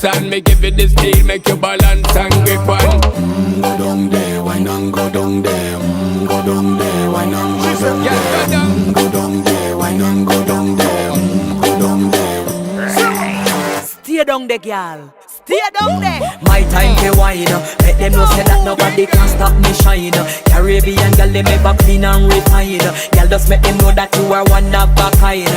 and me give it the steel, make you balance and grip on. Go down there, why not go down there? Go down there, why not go down there? Go down there, why not go down there? Go down there. Stay down there, girl. Stay down there. My time to wine. Let them know say that nobody can stop me shine. Caribbean girl, they make up clean and refine. Girl, just make them know that you are one of a kind.